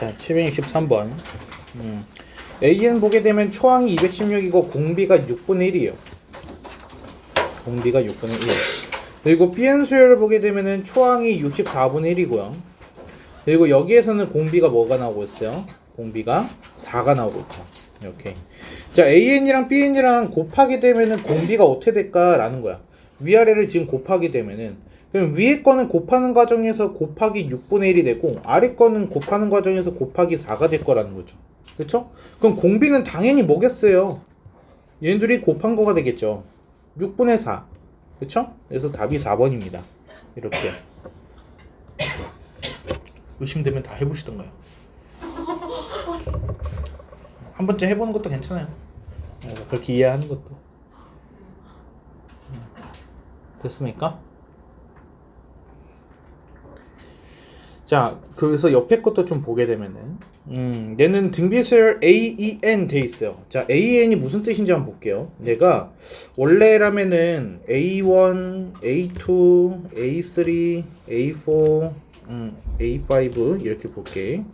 자, 763번. AN 보게 되면 초항이 216이고 공비가 6분의 1이에요. 공비가 6분의 1. 그리고 BN 수열을 보게 되면은 초항이 64분의 1이고요. 그리고 여기에서는 공비가 뭐가 나오고 있어요? 공비가 4가 나오고 있죠. 이렇게. 자, AN이랑 BN이랑 곱하게 되면은 공비가 어떻게 될까라는 거야. 위아래를 지금 곱하게 되면은, 그럼 위에 거는 곱하는 과정에서 곱하기 6분의 1이 되고 아래 거는 곱하는 과정에서 곱하기 4가 될 거라는 거죠. 그렇죠? 그럼 공비는 당연히 뭐겠어요? 얘네들이 곱한 거가 되겠죠. 6분의 4. 그렇죠? 그래서 답이 4번입니다. 이렇게. 의심되면 다 해보시던가요. 한 번쯤 해보는 것도 괜찮아요. 그렇게 이해하는 것도. 됐습니까? 자, 그래서 옆에 것도 좀 보게 되면은 얘는 등비수열 AEN 돼 있어요. 자, AEN이 무슨 뜻인지 한번 볼게요. 얘가 원래라면은 A1, A2, A3, A4, A5 이렇게 볼게.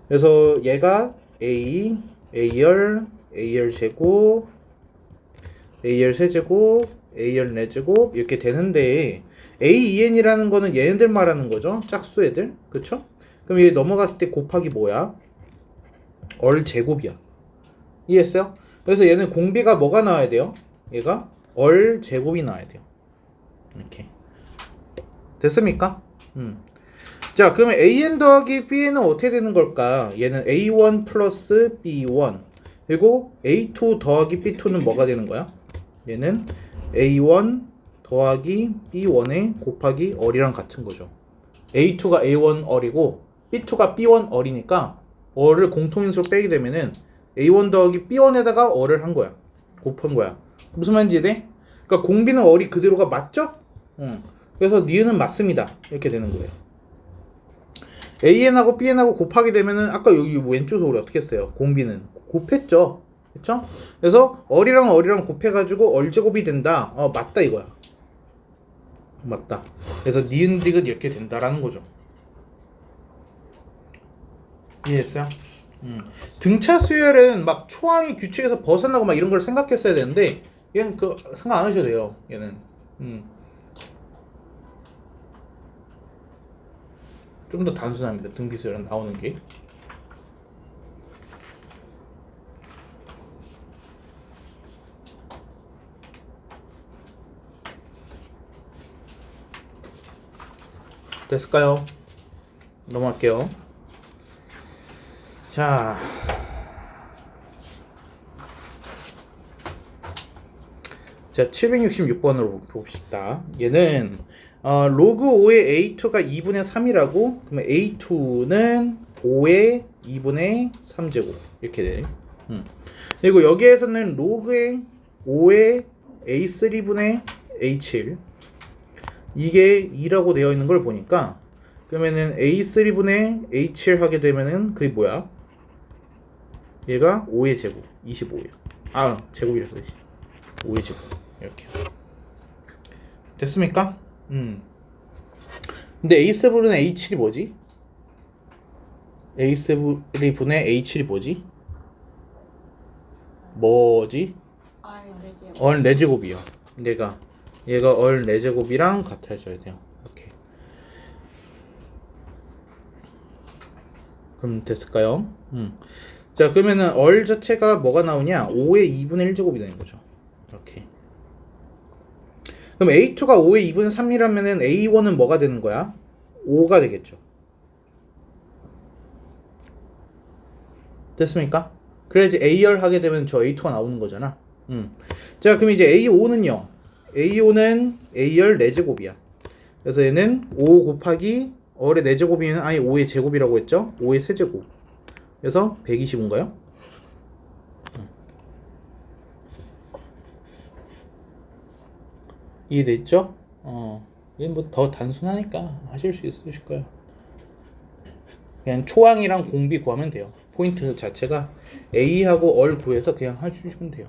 그래서 얘가 A, A열, A열 제곱, A열 세제곱, A열 네제곱 이렇게 되는데 AEN이라는 거는 얘네들 말하는 거죠. 짝수 애들. 그쵸? 그럼 얘 넘어갔을 때 곱하기 뭐야? 얼 제곱이야. 이해했어요? 그래서 얘는 공비가 뭐가 나와야 돼요? 얘가 얼 제곱이 나와야 돼요. 이렇게. 됐습니까? 자, 그러면 AN 더하기 BN은 어떻게 되는 걸까? 얘는 A1 플러스 B1 그리고 A2 더하기 B2는 뭐가 되는 거야? 얘는 A1 더하기 B1에 곱하기 얼이랑 같은 거죠. A2가 A1 얼이고 B2가 B1 얼이니까 얼을 공통인수로 빼게 되면은 A1 더하기 B1에다가 얼을 한 거야. 곱한 거야. 무슨 말인지 이해? 그러니까 공비는 얼이 그대로가 맞죠? 그래서 니은은 맞습니다. 이렇게 되는 거예요. AN하고 BN하고 곱하게 되면은 아까 여기 왼쪽에서 우리 어떻게 했어요? 공비는 곱했죠. 그쵸? 그래서 얼이랑 얼이랑 곱해가지고 얼제곱이 된다. 맞다 이거야. 맞다. 그래서 니은 디귿 이렇게 된다라는 거죠. 이해했어요? 등차 수열은 막 초항이 규칙에서 벗어나고 막 이런 걸 생각했어야 되는데 얘는 그 생각 안 하셔도 돼요. 얘는 좀 더 단순합니다. 등비수열은 나오는 게. 됐을까요? 넘어갈게요. 자, 766번으로 봅시다. 얘는 로그 5의 A2가 2분의 3이라고 그러면 A2는 5의 2분의 3제곱 이렇게 돼. 그리고 여기에서는 로그의 5의 A3분의 A7 이게 2라고 되어 있는 걸 보니까 그러면은 A3분의 A7 하게 되면은 그게 뭐야? 얘가 5의 제곱 25예요. 제곱이라서 5의 제곱 이렇게 됐습니까? 근데 A7분의 A7이 뭐지? A7분의 A7이 뭐지? 얼 4제곱이요. 얘가 얼 4제곱이랑 같아져야 돼요. 이렇게. 그럼 됐을까요? 자, 그러면은 얼 자체가 뭐가 나오냐? 5의 2분의 1제곱이 되는 거죠. 이렇게. 그럼 A2가 5의 2분의 3이라면은 A1은 뭐가 되는 거야? 5가 되겠죠. 됐습니까? 그래야지 A열 하게 되면 저 A2가 나오는 거잖아. 자, 그럼 이제 A5는요. A5는 A열 4제곱이야. 그래서 얘는 5 곱하기 얼의 4제곱이면 아예 5의 제곱이라고 했죠? 5의 세제곱. 그래서 125인가요? 이해됐죠? 얘는 뭐 더 단순하니까 하실 수 있으실 거예요. 그냥 초항이랑 공비 구하면 돼요. 포인트 자체가 A하고 얼 구해서 그냥 해주시면 돼요.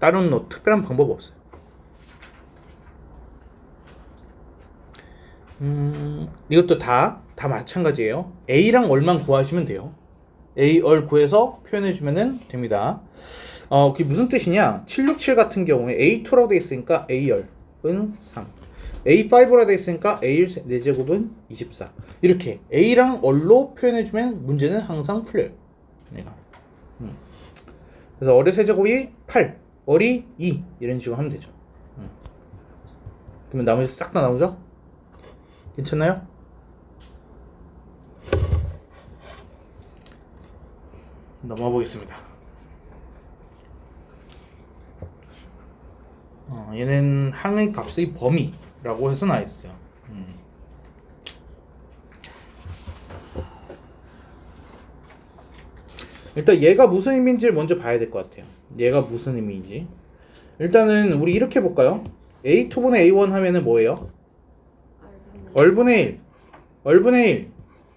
다른 뭐 특별한 방법 없어요. 이것도 다 다 마찬가지예요. A랑 얼만 구하시면 돼요. A 얼 구해서 표현해 주면은 됩니다. 그게 무슨 뜻이냐? 767 같은 경우에 A2라고 돼 있으니까 A열은 3. A5라 돼 있으니까 A1 4제곱은 24. 이렇게 A랑 얼로 표현해 주면 문제는 항상 풀려요. 내가. 그래서 얼의 세제곱이 8, 얼이 2 이런 식으로 하면 되죠. 그러면 나머지 싹 다 나오죠? 괜찮나요? 넘어가 보겠습니다. 얘는 항의 값의 범위라고 해서 나와 있어요. 일단 얘가 무슨 의미인지를 먼저 봐야 될 것 같아요. 얘가 무슨 의미인지. 일단은 우리 이렇게 볼까요? A2분의 A1 하면은 뭐예요? 얼분의 1, 얼분의 1,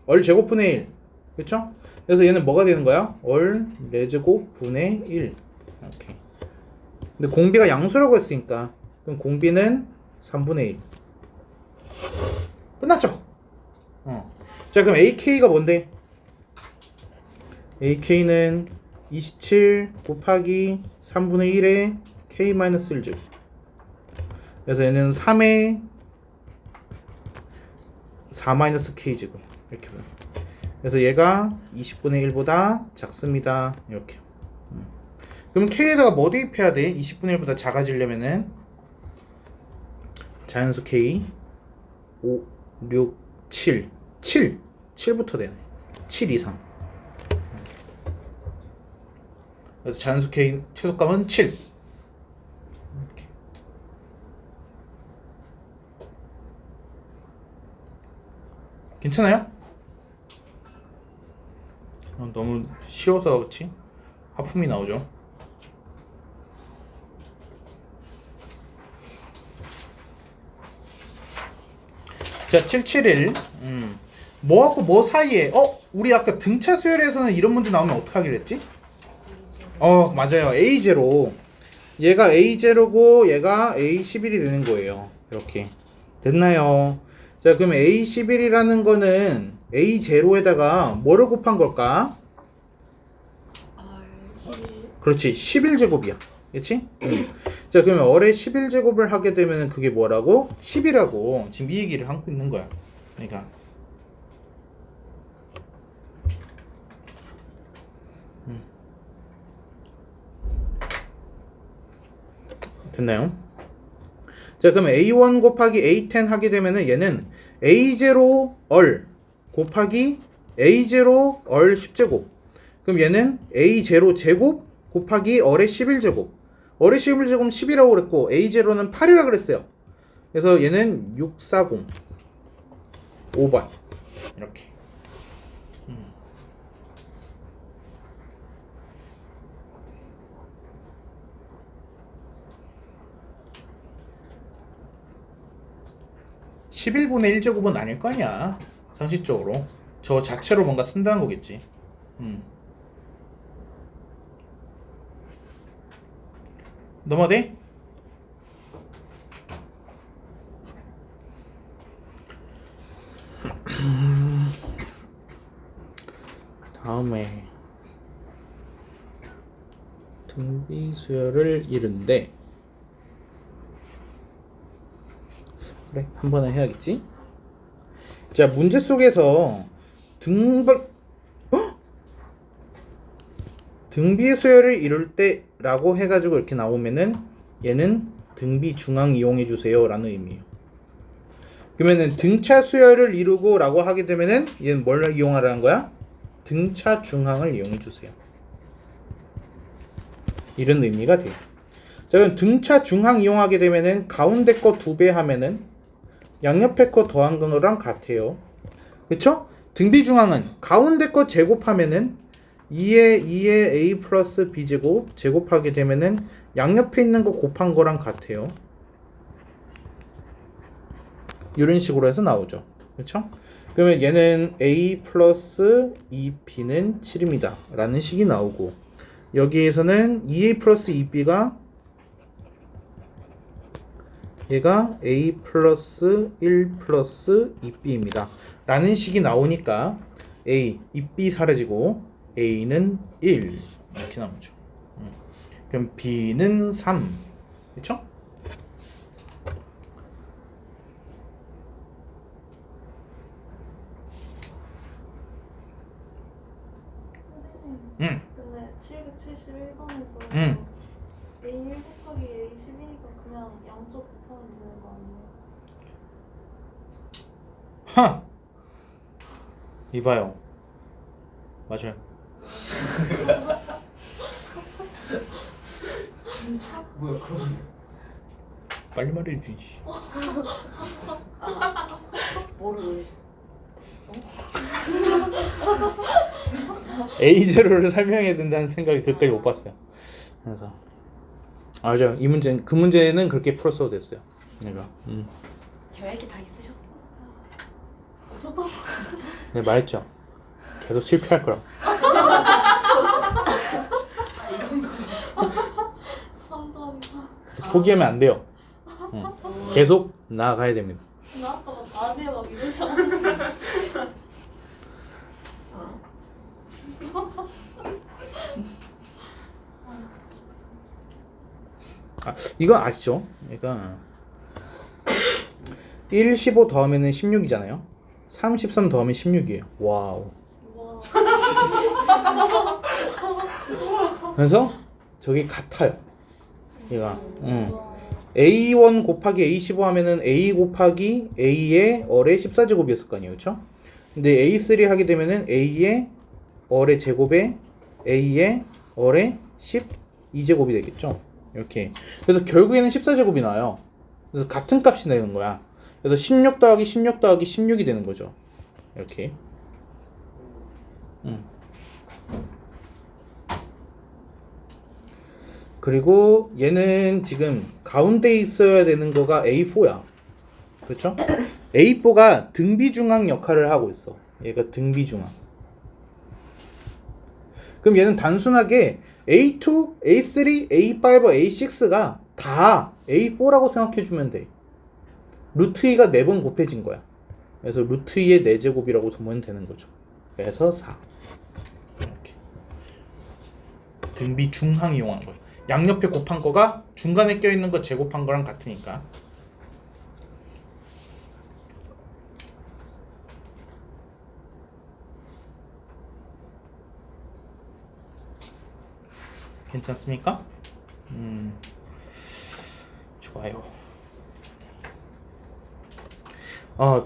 얼 제곱분의 1. 그렇죠? 그래서 얘는 뭐가 되는 거야? 얼 4제곱분의 1. 이렇게. 근데 공비가 양수라고 했으니까 그럼 공비는 3분의 1. 끝났죠? 자, 그럼 AK가 뭔데? AK는 27 곱하기 3분의 1에 K-1제곱. 그래서 얘는 3에 4-K제곱. 이렇게 보여. 그래서 얘가 20분의 1보다 작습니다. 이렇게. 그럼 K에다가 뭐 대입해야 돼? 20분의 1보다 작아지려면은 자연수 K 5, 6, 7 7부터 되네. 7 이상. 그래서 자연수 K 최소값은 7. 이렇게. 괜찮아요? 너무 쉬워서 그렇지? 하품이 나오죠. 자, 771. 뭐하고 뭐 사이에? 우리 아까 등차 수열에서는 이런 문제 나오면 어떻게 하기로 했지? 맞아요. A0. 얘가 A0고 얘가 A11이 되는 거예요. 이렇게. 됐나요? 자, 그럼 A11이라는 거는 A0에다가 뭐를 곱한 걸까? 그렇지. 11제곱이야. 그렇지? 자, 그러면 얼의 11제곱을 하게 되면 그게 뭐라고? 10이라고 지금 이 얘기를 하고 있는 거야. 그러니까 됐나요? 자, 그럼 A1 곱하기 A10 하게 되면은 얘는 A0 얼 곱하기 A0 얼 10제곱. 그럼 얘는 A0 제곱 곱하기 얼의 11제곱. 얼의 11제곱은 10이라고 그랬고 A0는 8이라고 그랬어요. 그래서 얘는 640 5번 이렇게. 11분의 1제곱은 아닐 거 아니야. 상식적으로 저 자체로 뭔가 쓴다는 거겠지. 넘어돼? 다음에 등비 수열을 이룬데 그래, 한 번은 해야겠지. 자, 문제 속에서 등비 수열을 이룰 때라고 해가지고 이렇게 나오면은 얘는 등비 중항 이용해 주세요 라는 의미예요. 그러면은 등차 수열을 이루고 라고 하게 되면은 얘는 뭘 이용하라는 거야? 등차 중항을 이용해 주세요. 이런 의미가 돼요. 자, 그럼 등차 중항 이용하게 되면은 가운데 거 2배 하면은 양옆에 거 더한 거랑 같아요. 그쵸? 등비 중항은 가운데 거 제곱하면은 2에 A 플러스 B 제곱 제곱하게 되면은 양옆에 있는 거 곱한 거랑 같아요. 이런 식으로 해서 나오죠. 그쵸? 그러면 얘는 A 플러스 2B는 7입니다. 라는 식이 나오고 여기에서는 2A 플러스 2B가 얘가 a 플러스 1 플러스 2b입니다. 라는 식이 나오니까 a, 2b 사라지고 a는 1 이렇게 나오죠. 그럼 b는 3. 그쵸? 근데 771번에서 A1 곱하기 A10이니까 그냥 양쪽 곱하면 되는 거 아니에요? 하! 이봐요. 맞아요. 진짜? 뭐야 그럼? 빨리 말해야지. 뭐를? A0를 설명해야 된다는 생각이 그때까지 못 봤어요. 그래서 맞아요. 이 문제는 그 문제는 그렇게 풀었어도 됐어요. 내가. 계획이 다 있으셨다. 없었던 내가 말했죠. 계속 실패할 거라. 이런 거. 3 더하기 4. 포기하면 안 돼요. 계속 나아가야 됩니다. 나 아까 막 나비에 막 이러지 않았는데. 이거 아시죠? 그러니까 1, 15 더하면 16이잖아요. 33 더하면 16이에요. 와우. 와. 그래서 저기 같아요. 얘가. A1 곱하기 A15 하면은 A 곱하기 A의 얼의 14제곱이었을 거 아니에요. 그렇죠? 근데 A3 하게 되면은 A의 얼의 제곱에 A의 얼의 12제곱이 되겠죠. 이렇게. 그래서 결국에는 14제곱이 나와요. 그래서 같은 값이 되는 거야. 그래서 16 더하기 16 더하기 16이 되는 거죠. 이렇게. 그리고 얘는 지금 가운데 있어야 되는 거가 A4야. 그렇죠? A4가 등비중앙 역할을 하고 있어. 얘가 등비중앙. 그럼 얘는 단순하게 A2, A3, A5, A6가 다 A4라고 생각해주면 돼. 루트 2가 4번 곱해진 거야. 그래서 루트 2의 4제곱이라고 보면 되는 거죠. 그래서 4. 이렇게. 등비중항 이용한 거야. 양옆에 곱한 거가 중간에 껴있는 거 제곱한 거랑 같으니까. 괜찮습니까? 좋아요.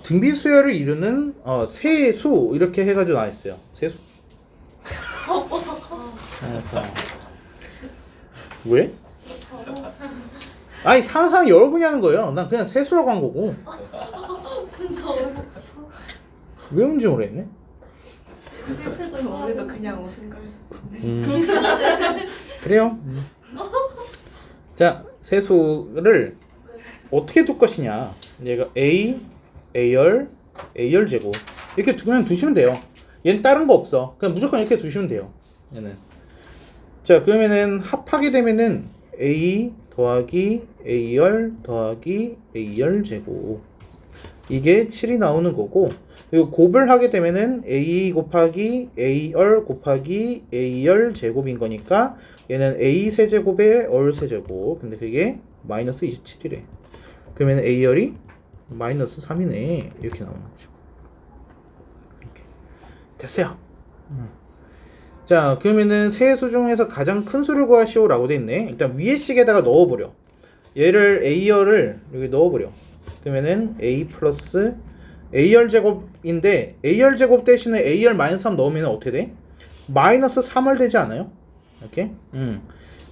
등비수열을 이루는 세수 이렇게 해가지고 나와있어요. 세수. 왜? 아니 상상 여러분이 하는 거예요. 난 그냥 세수라고 한 거고. 진짜 어이없어. 왜 운지 모르겠네. 실패도 우리도 그냥 웃은 걸 수도 있네. 그래요. 자, 세수를 어떻게 둘 것이냐. 얘가 A, A열, A열 제곱 이렇게 그냥 두시면 돼요. 얘는 다른 거 없어. 그냥 무조건 이렇게 두시면 돼요. 얘는. 자, 그러면은 합하게 되면은 A 더하기 A열 더하기 A열 제곱 이게 7이 나오는 거고, 그리고 곱을 하게 되면은 A 곱하기 A열 곱하기 A열 제곱인 거니까 얘는 A 세제곱에 얼 세제곱. 근데 그게 마이너스 27이래. 그러면 A열이 마이너스 3이네. 이렇게 나오는 거죠. 이렇게. 됐어요. 자, 그러면은 세 수 중에서 가장 큰 수를 구하시오라고 돼 있네. 일단 위에 식에다가 넣어버려. 얘를 A열을 여기 넣어버려. 그러면은 A 플러스 A열 제곱인데 A열 제곱 대신에 A열 마이너스 3 넣으면 어떻게 돼? 마이너스 3월 되지 않아요? 이렇게.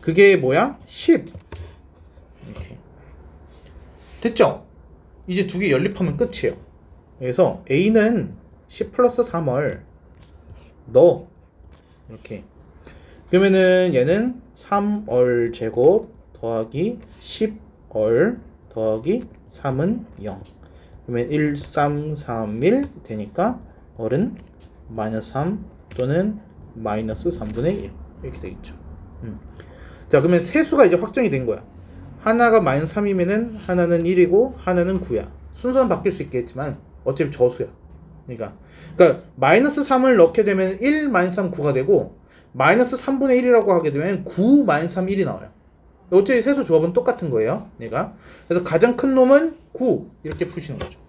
그게 뭐야? 10. 이렇게. 됐죠? 이제 두 개 연립하면 끝이에요. 그래서 A는 10 플러스 3월 넣어. 이렇게. 그러면은 얘는 3월 제곱 더하기 10월 더하기 3은 0. 그러면 1, 3, 3, 1 되니까 얼은 마이너스 3 또는 마이너스 3분의 1 이렇게 되겠죠. 자, 그러면 세수가 이제 확정이 된 거야. 하나가 마이너스 3이면은 하나는 1이고 하나는 9야. 순서는 바뀔 수 있겠지만 어차피 저수야. 그러니까 마이너스 3을 넣게 되면 1 마이너스 3 9가 되고 마이너스 3분의 1이라고 하게 되면 9 마이너스 3 1이 나와요. 어차피 세수 조합은 똑같은 거예요. 얘가. 그래서 가장 큰 놈은 9 이렇게 푸시는 거죠.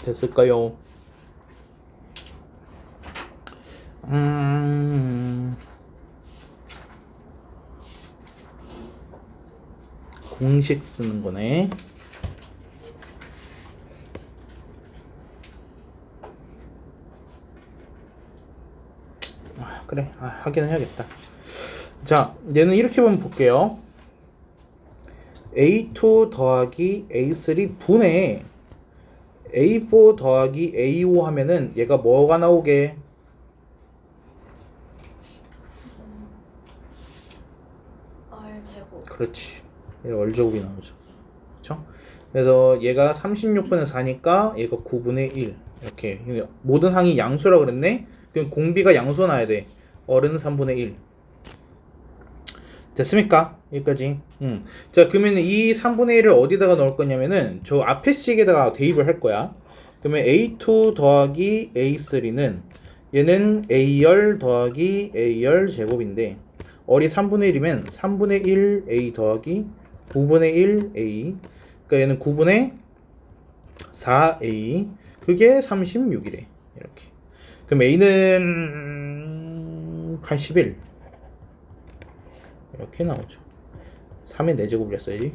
됐을까요? 공식 쓰는 거네. 그래, 하긴 해야겠다. 자, 얘는 이렇게 보면 볼게요. A2 더하기 A3 분의 A4 더하기 A5 하면은 얘가 뭐가 나오게? 제곱. 그렇지. 얘가 얼제곱이 나오죠. 그렇죠? 그래서 얘가 36분의 4니까 얘가 9분의 1 이렇게 모든 항이 양수라 그랬네. 그럼 공비가 양수 나야 돼. 어른 3분의 1 됐습니까? 여기까지. 자, 그러면 이 3분의 1을 어디다가 넣을 거냐면은 저 앞에 식에다가 대입을 할 거야. 그러면 A2 더하기 A3는 얘는 A열 더하기 A열 제곱인데 얼이 3분의 1이면 3분의 1 A 더하기 9분의 1 A. 그러니까 얘는 9분의 4 A. 그게 36이래. 이렇게. 그럼 A는 81. 이렇게 나오죠. 3의 4제곱을 했어야지.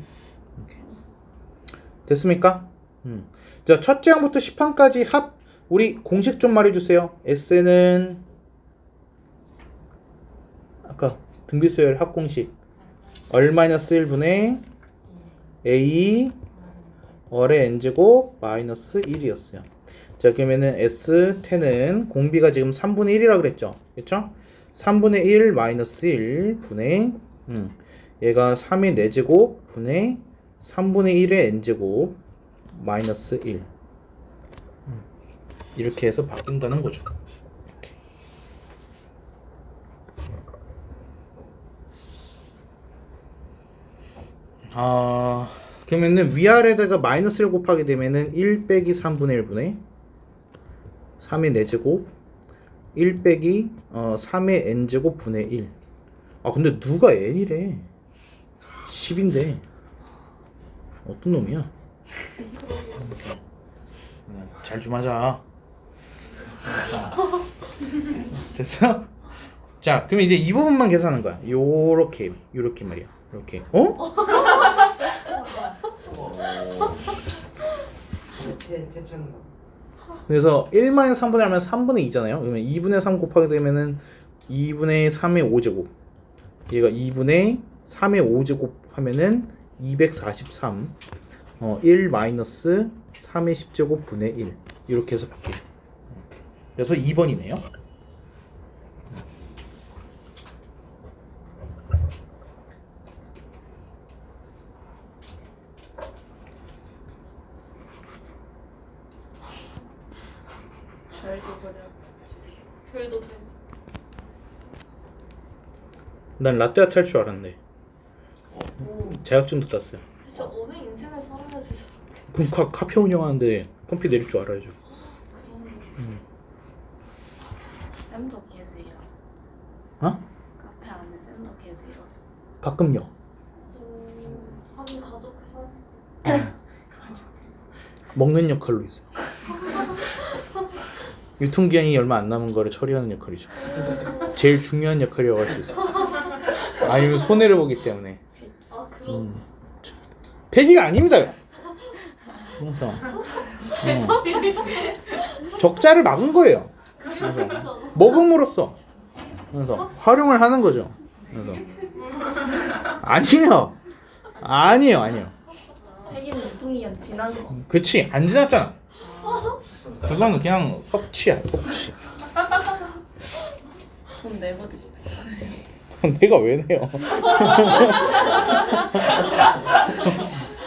이렇게. 됐습니까? 자, 첫째 항부터 10항까지 합 우리 공식 좀 말해주세요. S는 아까 등비수열 합공식 얼마이너스 1분의 A 얼의 n제곱 마이너스 1이었어요. 자, 그러면은 S10은 공비가 지금 3분의 1이라 그랬죠. 그렇죠? 3분의 1 마이너스 1 분의 얘가 3의 4제곱 분의 3분의 1의 n제곱 마이너스 1 이렇게 해서 바뀐다는 거죠. 이렇게. 그러면은 위아래다가 마이너스를 곱하게 되면은 1 빼기 3분의 1분의 3의 4제곱 1 빼기 3의 n제곱 분의 1. 근데 누가 n이래? 10인데 어떤 놈이야? 잘 좀 하자. 됐어? 자, 그럼 이제 이 부분만 계산하는 거야. 요렇게 말이야. 이렇게. 제 전 그래서 1-3분의 1 하면 3분의 2잖아요. 그러면 2분의 3 곱하게 되면은 2분의 3의 5제곱. 얘가 2분의 3의 5제곱 하면은 243. 1 마이너스 3의 10제곱 분의 1. 이렇게 해서 바뀌죠. 그래서 2번이네요. 별도 그려주세요. 별도 돼. 난 라떼아트 할 줄 알았는데 자격증도 땄어요. 진짜 어느 인생을 살아야지 저렇게. 그럼 카페 운영하는데 컴피 내릴 줄 알아야죠. 그런 쌤도 계세요. 어? 카페 안에 쌤도 계세요. 가끔요. 하긴 가족 회사. 먹는 역할로 있어요. 유통기한이 얼마 안 남은 거를 처리하는 역할이죠. 제일 중요한 역할이라고 할 수 있어요. 아니면 손해를 보기 때문에. 아 그런. 폐기가 아닙니다. 그래서 적자를 막은 거예요. 그래서 먹음으로써 그래서 활용을 하는 거죠. 그래서 아니에요. 폐기는 유통기한 지난 거. 그치 안 지났잖아. 그건 그냥 섭취야 섭취. 돈 내고 드시네. 내가 왜 내요?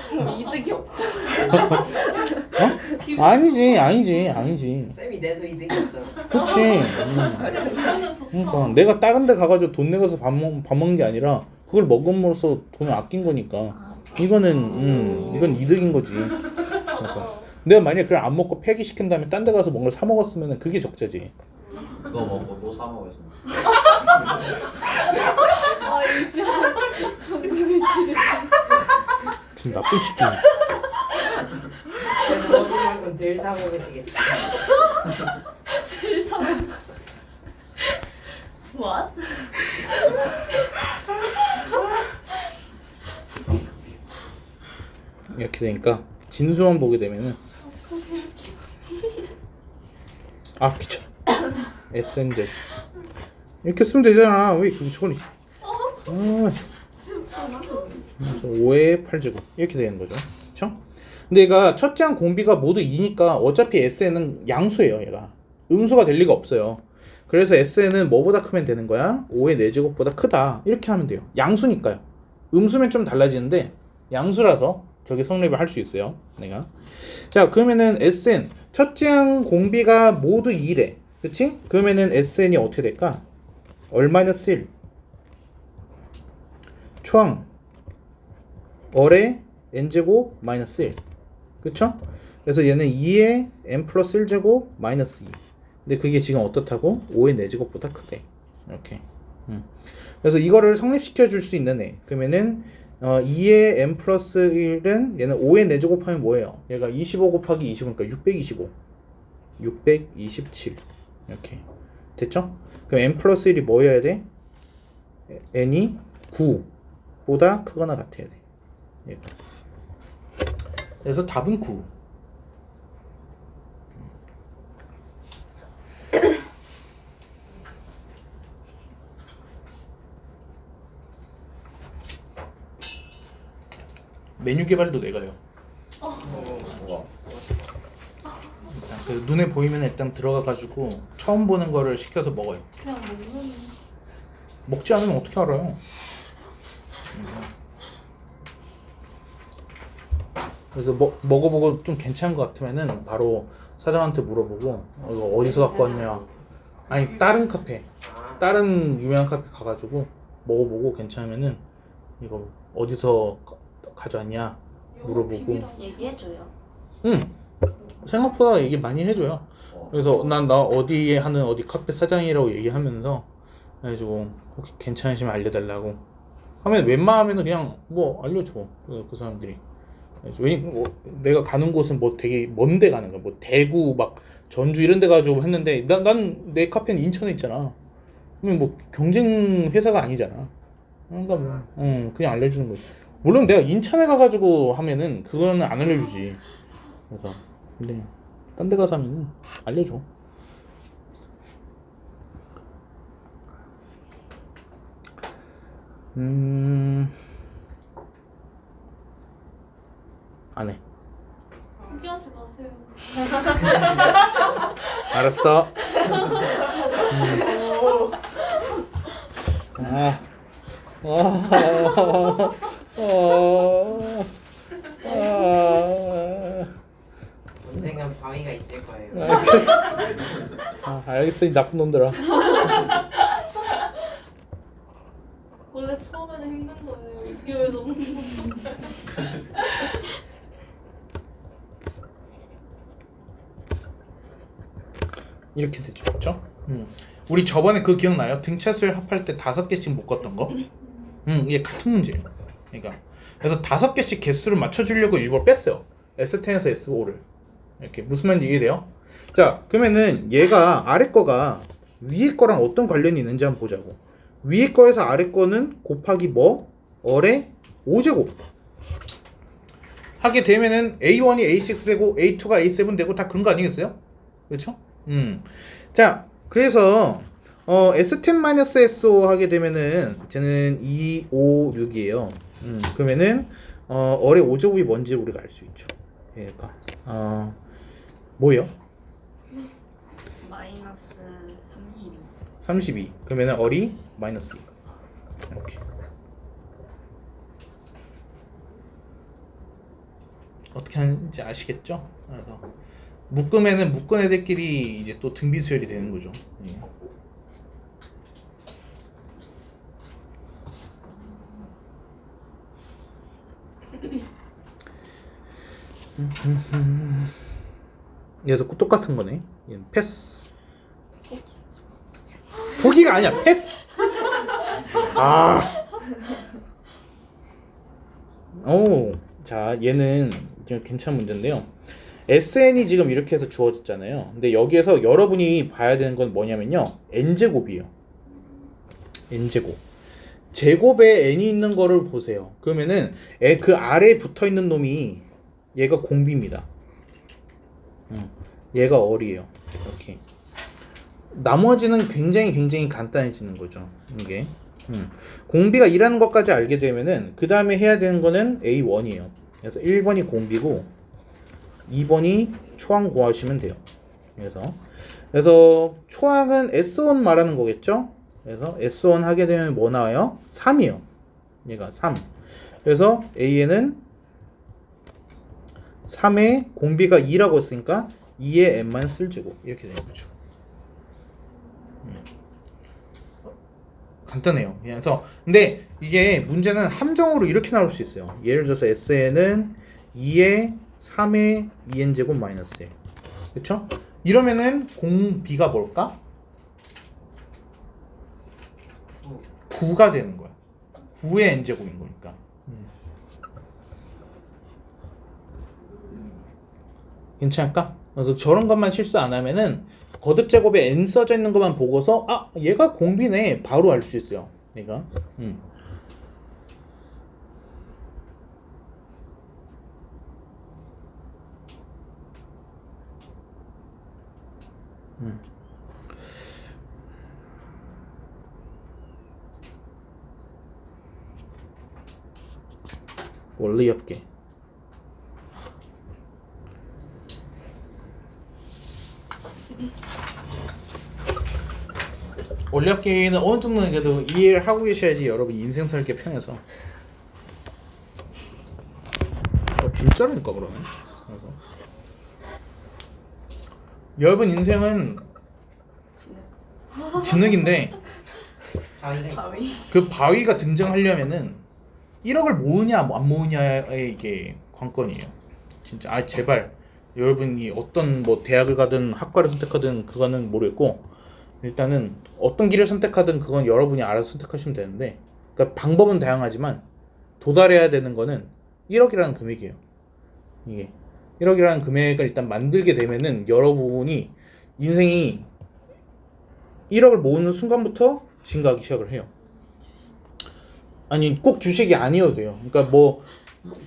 그럼 이득이 없잖아. 아니지. 쌤이 내도 이득이 없잖아. 그치. 그러면 좋죠. 그러니까 내가 다른 데 가가지고 돈 내고서 밥 먹는 게 아니라 그걸 먹음으로써 돈을 아낀 거니까 이거는 이건 이득인 거지. 그래서 내가 만약에 그걸 안 먹고 폐기시킨 다음에 딴 데 가서 뭔가를 사 먹었으면 그게 적자지. 그거 먹고 뭐 사 먹어야지. 아 이제 전교의 지를. 지금 나쁜 새끼. 그래서 먹을 만큼 덜 사 먹으시겠지. 질서. What? 이렇게 되니까 진수만 보게 되면은 귀찮아. SNZ 이렇게 쓰면 되잖아. 왜 저걸 5의 8제곱 이렇게 되는 거죠. 그쵸? 근데 얘가 첫째 항 공비가 모두 2니까 어차피 SN은 양수예요. 얘가 음수가 될 리가 없어요. 그래서 SN은 뭐보다 크면 되는 거야? 5의 4제곱보다 크다 이렇게 하면 돼요. 양수니까요. 음수면 좀 달라지는데 양수라서 저게 성립을 할 수 있어요. 내가 자 그러면은 SN 첫째 항 공비가 모두 2래. 그치? 그러면은 SN이 어떻게 될까? 얼-1 초항 얼의 n제곱 마이너스 1 그쵸? 그래서 얘는 2의 n 플러스 1제곱 마이너스 2 근데 그게 지금 어떻다고? 5의 4제곱보다 크대 이렇게 그래서 이거를 성립시켜 줄 수 있는 애 그러면은 2의 n 플러스 1은 얘는 5의 4제곱 하면 뭐예요? 얘가 25 곱하기 25니까 625 627 이렇게 됐죠? 그럼 n 플러스 1이 뭐여야 돼? n이 9보다 크거나 같아야 돼 얘가. 그래서 답은 9 메뉴 개발도 내가요. 우와. 그 눈에 보이면 일단 들어가가지고 처음 보는 거를 시켜서 먹어요. 그냥 먹는. 먹지 않으면 어떻게 알아요? 그래서 먹어보고 좀 괜찮은 것 같으면은 바로 사장한테 물어보고 이거 어디서 갖고 왔냐? 아니 다른 카페, 다른 유명한 카페 가가지고 먹어보고 괜찮으면은 이거 어디서 가져왔냐 물어보고. 얘기해줘요. 응. 생각보다 얘기 많이 해줘요. 그래서 나 어디에 하는 어디 카페 사장이라고 얘기하면서 해가지고 혹시 괜찮으시면 알려달라고 하면 웬만하면은 그냥 뭐 알려줘 그 사람들이. 왜냐면 내가 가는 곳은 뭐 되게 먼데 가는 거야. 뭐 대구 막 전주 이런 데 가지고 했는데 난 내 카페는 인천에 있잖아. 그러면 뭐 경쟁 회사가 아니잖아. 그러니까 뭐 그냥 알려주는 거지. 물론 내가 인천에 가가지고 하면은 그거는 안 알려주지. 그래서 근데 딴 데 가서 하면은 알려줘. 안 해. 포기하지 마세요. 알았어. 아. 언젠간 바위가 있을 거예요. 알겠어 이 나쁜 놈들아. 원래 처음에는 힘든 거예요. 6개월 정도. 이렇게 되죠, 그렇죠? 우리 저번에 그 기억나요? 등차수열 합할 때 5개씩 묶었던 거? 이게 같은 문제예요. 그러니까 그래서 5개씩 개수를 맞춰주려고 일부러 뺐어요. S10에서 S5를 이렇게. 무슨 말인지 이해돼요? 자 그러면은 얘가 아래 거가 위에 거랑 어떤 관련이 있는지 한번 보자고. 위에 거에서 아래 거는 곱하기 뭐? 얼의 5제곱 하게 되면은 A1이 A6 되고 A2가 A7 되고 다 그런 거 아니겠어요? 그렇죠? 자 그래서 S10-SO 하게 되면은 쟤는 2, 5, 6이에요. 그러면은 어의 5제곱이 뭔지 우리가 알 수 있죠. 그러니까 뭐예요? 마이너스 32. 32. 그러면은 어리 마이너스 2. 이렇게. 어떻게 하는지 아시겠죠? 그래서 묶음에는 묶은 애들끼리 이제 또 등비수열이 되는 거죠. 예. 그래서 똑같은 거네. 얘는 패스. 포기가 아니야. 패스. 아. 오. 자, 얘는 좀 괜찮은 문제인데요. SN이 지금 이렇게 해서 주어졌잖아요. 근데 여기에서 여러분이 봐야 되는 건 뭐냐면요. n제곱이에요. n제곱. 제곱에 n이 있는 거를 보세요. 그러면은 그 아래에 붙어 있는 놈이 얘가 공비입니다. 얘가 어리예요. 이렇게. 나머지는 굉장히 간단해지는 거죠. 이게. 공비가 2라는 것까지 알게 되면은 그 다음에 해야 되는 거는 A1이에요. 그래서 1번이 공비고 2번이 초항 구하시면 돼요. 그래서 초항은 S1 말하는 거겠죠? 그래서 S1 하게 되면 뭐 나와요? 3이요. 얘가 3. 그래서 A에는 3에 공비가 2라고 했으니까 2에 n만 쓸제곱 이렇게 되는 거죠. 간단해요. 그래서 근데 이게 문제는 함정으로 이렇게 나올 수 있어요. 예를 들어서 SN은 2에 3에 2n제곱 마이너스 1. 그쵸? 이러면은 공비가 뭘까? 9가 되는 거야. 9의 n제곱인 거니까. 괜찮을까? 그래서 저런 것만 실수 안 하면은 거듭 제곱에 n 써져 있는 것만 보고서 아 얘가 공비네 바로 알 수 있어요. 얘가. 원리 없게. 원리 없게는 어느 정도는 그래도 이해를 하고 계셔야지 여러분 인생 살기 편해서. 진짜라니까 그러네. 그래서. 여러분 인생은 진흙인데 바위. 그 바위가 등장하려면은 1억을 모으냐 안 모으냐의 이게 관건이에요. 진짜 제발 여러분이 어떤 뭐 대학을 가든 학과를 선택하든 그거는 모르겠고 일단은 어떤 길을 선택하든 그건 여러분이 알아서 선택하시면 되는데 그러니까 방법은 다양하지만 도달해야 되는 거는 1억이라는 금액이에요. 이게 1억이라는 금액을 일단 만들게 되면은 여러분이 인생이 1억을 모으는 순간부터 증가하기 시작을 해요. 아니 꼭 주식이 아니어도 돼요. 그러니까 뭐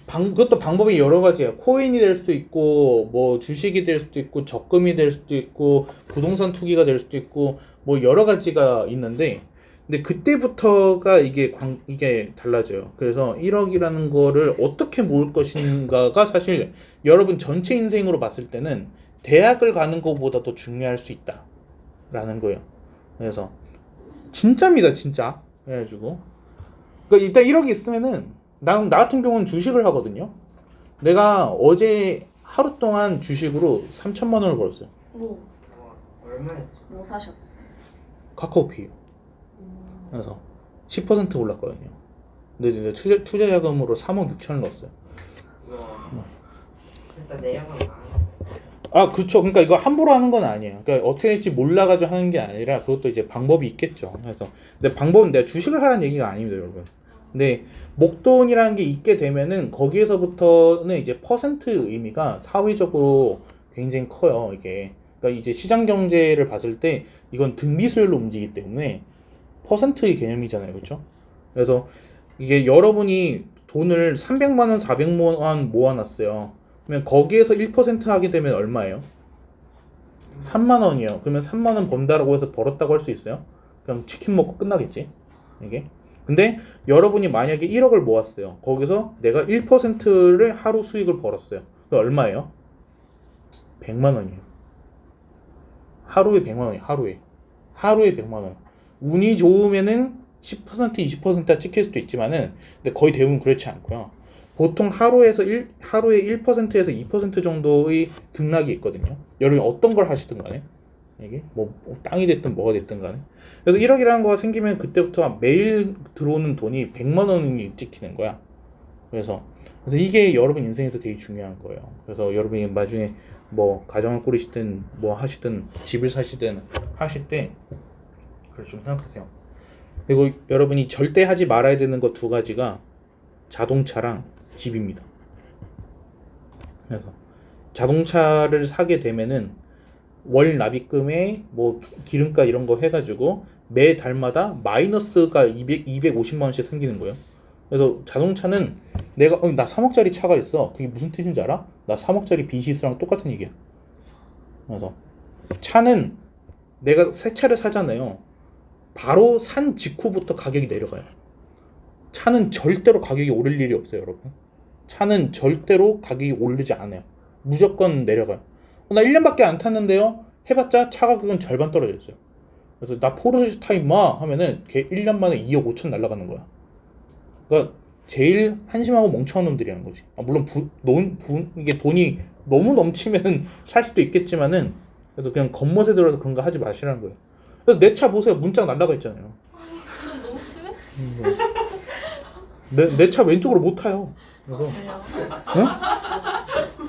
그것도 방법이 여러 가지예요. 코인이 될 수도 있고 뭐 주식이 될 수도 있고 적금이 될 수도 있고 부동산 투기가 될 수도 있고 뭐 여러 가지가 있는데 근데 그때부터가 이게 달라져요. 그래서 1억이라는 거를 어떻게 모을 것인가가 사실 여러분 전체 인생으로 봤을 때는 대학을 가는 것보다 더 중요할 수 있다라는 거예요. 그래서 진짜입니다, 진짜. 그래가지고 그러니까 일단 1억이 있으면은 나 같은 경우는 주식을 하거든요. 내가 어제 하루 동안 주식으로 3천만 원을 벌었어요. 뭐 얼마였지? 뭐 사셨어요? 카카오페이요. 그래서 10% 올랐거든요. 근데 이제 투자 자금으로 3억 6천을 넣었어요. 일단 내려가. 그쵸. 그러니까 이거 함부로 하는 건 아니에요. 그러니까 어떻게 될지 몰라가지고 하는 게 아니라 그것도 이제 방법이 있겠죠. 그래서 근데 방법은 내가 주식을 하라는 얘기가 아닙니다, 여러분. 근데 목돈이라는 게 있게 되면은 거기에서부터는 이제 퍼센트 의미가 사회적으로 굉장히 커요. 이게 그러니까 이제 시장 경제를 봤을 때 이건 등비수열로 움직이기 때문에 퍼센트의 개념이잖아요, 그렇죠? 그래서 이게 여러분이 돈을 300만 원, 400만 원 모아놨어요. 그러면 거기에서 1% 하게 되면 얼마예요? 3만 원이요. 그러면 3만 원 번다라고 해서 벌었다고 할 수 있어요? 그냥 치킨 먹고 끝나겠지? 이게. 근데 여러분이 만약에 1억을 모았어요. 거기서 내가 1%를 하루 수익을 벌었어요. 그 얼마예요? 100만 원이에요. 하루에 100만 원이에요. 하루에 100만 원. 운이 좋으면은 10% 20%가 찍힐 수도 있지만은 근데 거의 대부분 그렇지 않고요. 보통 하루에 1%에서 2% 정도의 등락이 있거든요. 여러분이 어떤 걸 하시든 간에 이게 뭐 땅이 됐든 뭐가 됐든 간에 그래서 1억이라는 거가 생기면 그때부터 매일 들어오는 돈이 100만 원이 찍히는 거야. 그래서 이게 여러분 인생에서 되게 중요한 거예요. 그래서 여러분이 나중에 뭐 가정을 꾸리시든 뭐 하시든 집을 사시든 하실 때 그걸 좀 생각하세요. 그리고 여러분이 절대 하지 말아야 되는 거 두 가지가 자동차랑 집입니다. 그래서 자동차를 사게 되면은 월 납입금에 뭐 기름값 이런 거 해가지고 매 달마다 마이너스가 250만 원씩 생기는 거예요. 그래서 자동차는 내가 나 3억짜리 차가 있어. 그게 무슨 뜻인지 알아? 나 3억짜리 빚이 있으랑 똑같은 얘기야. 그래서 차는 내가 새 차를 사잖아요. 바로 산 직후부터 가격이 내려가요. 차는 절대로 가격이 오를 일이 없어요, 여러분. 차는 절대로 가격이 오르지 않아요. 무조건 내려가요. 나 1년밖에 안 탔는데요. 해봤자 차 가격은 절반 떨어졌어요. 그래서 나 포르쉐 타 임마 하면은 걔 1년 만에 2억 5천 날아가는 거야. 그러니까 제일 한심하고 멍청한 놈들이 하는 거지. 물론 이게 돈이 너무 넘치면 살 수도 있겠지만은 그래도 그냥 겉멋에 들어서 그런 거 하지 마시라는 거예요. 그래서 내 차 보세요. 문짝 날아가 있잖아요. 그건 너무 심해? 내 차 왼쪽으로 못 타요. 그래서 응?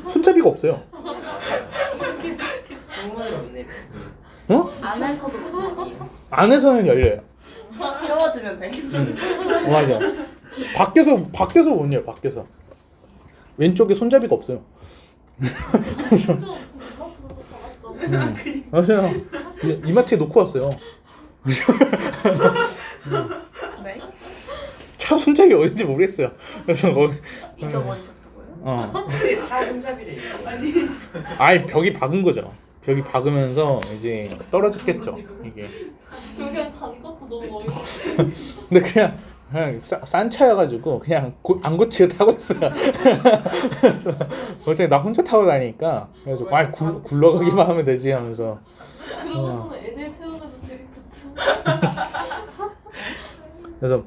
손잡이가 없어요. 창문이 없네. 어? 안에서도 그만이에요. 안에서는 열려요. 태워주면 돼. 맞아. 밖에서 못 열려. 밖에서 왼쪽에 손잡이가 없어요. 진짜 무슨 이마트에서 받았죠? 맞아요. 이마트에 놓고 왔어요. 네? 차 손잡이 어딘지 모르겠어요. 그래서 거기 잊어버리셨다고요? 어떻게 차 손잡이를 잃어? 아예 벽이 박은 거죠. 벽이 박으면서 이제 떨어졌겠죠. 이게. 그냥 가는 것도 너무 어이없어. 근데 그냥 싼 차여가지고 그냥 안 고치고 타고 있어요. 그래서 어차피 나 혼자 타고 다니니까 그래서 굴러가기만 하면 되지 하면서. 그러고서는 애들 태우면 드리프트. 그래서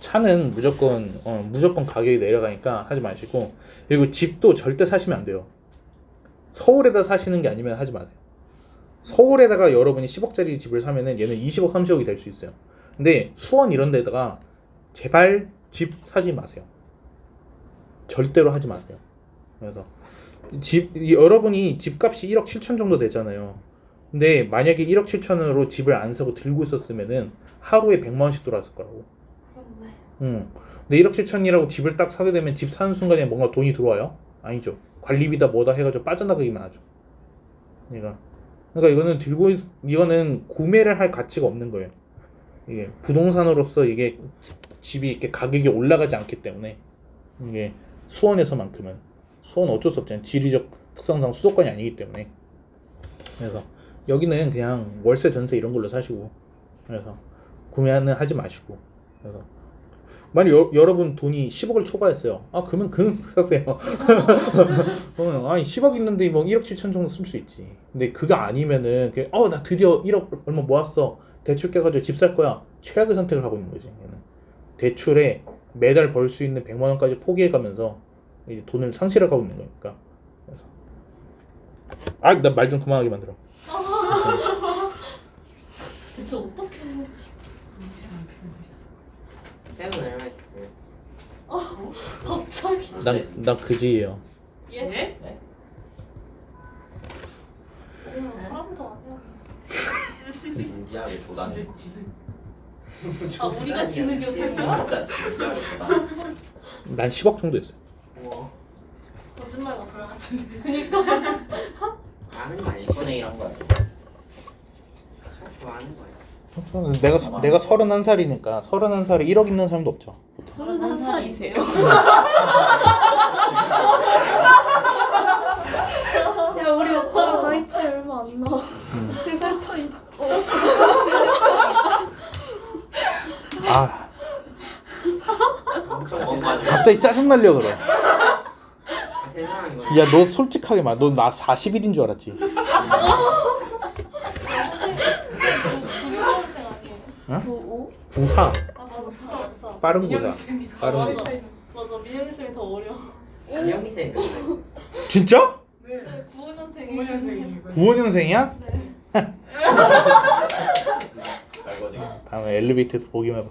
차는 무조건 가격이 내려가니까 하지 마시고 그리고 집도 절대 사시면 안 돼요. 서울에다 사시는 게 아니면 하지 마세요. 서울에다가 여러분이 10억짜리 집을 사면은 얘는 20억 30억이 될 수 있어요. 근데 수원 이런 데다가 제발 집 사지 마세요. 절대로 하지 마세요. 그래서 여러분이 집값이 1억 7천 정도 되잖아요. 근데 만약에 1억 7천으로 집을 안 사고 들고 있었으면은 하루에 100만 원씩 들어왔을 거라고. 그렇네. 근데 1억 7천이라고 집을 딱 사게 되면 집 사는 순간에 뭔가 돈이 들어와요? 아니죠. 관리비다 뭐다 해가지고 빠져나가기만 하죠. 그러니까 이거는 구매를 할 가치가 없는 거예요. 이게 부동산으로서 이게 집이 이렇게 가격이 올라가지 않기 때문에 이게 수원에서만큼은 수원은 어쩔 수 없잖아요. 지리적 특성상 수도권이 아니기 때문에. 그래서 여기는 그냥 월세 전세 이런 걸로 사시고 그래서 구매는 하지 마시고 그래서 만약 여러분 돈이 10억을 초과했어요. 그러면 사세요. 그러면 10억 있는데 뭐 1억 7천 정도 쓸 수 있지. 근데 그거 아니면은 나 드디어 1억 얼마 모았어. 대출 깨가지고 집 살 거야. 최악의 선택을 하고 있는 거지. 얘는. 대출에 매달 벌 수 있는 100만 원까지 포기해가면서 이제 돈을 상실해가고 있는 거니까. 그래서 나 말 좀 그만하게 만들어. 대체 어떻게 해? 쌤은 얼마 있어요? 갑자기. 난 그지예요. 예? 사람도 아니야. 진지하게 조단해. 우리가 지는 진짜 게 진지하게 조단. 난 10억 정도 했어요. 우와. 거짓말 같은 거 같은데. 그니까. 아는 거 아니야? 10분의 1 한 거야. 좋아하는 거야. 내가 31살이니까 31살에 1억 있는 사람도 없죠. 31살이세요? 야 우리 오빠랑 나이 차이 얼마 안 나. 3살 차이. 갑자기 짜증 날려 그래. 대단한 거. 야 너 솔직하게 말. 너 나 41인 줄 알았지? 96년생 아니에요? 어? 95? 94. 아 맞아 부사. 빠른 거다. 빠른 맞아 거다. 맞아 민영이 쌤이 더 어려. 민영이 쌤 몇 살? 진짜? 네 95년생이에요. 95년생이야? 네. 달궈지게. 다음에 엘리베이터에서 보기만 해봐.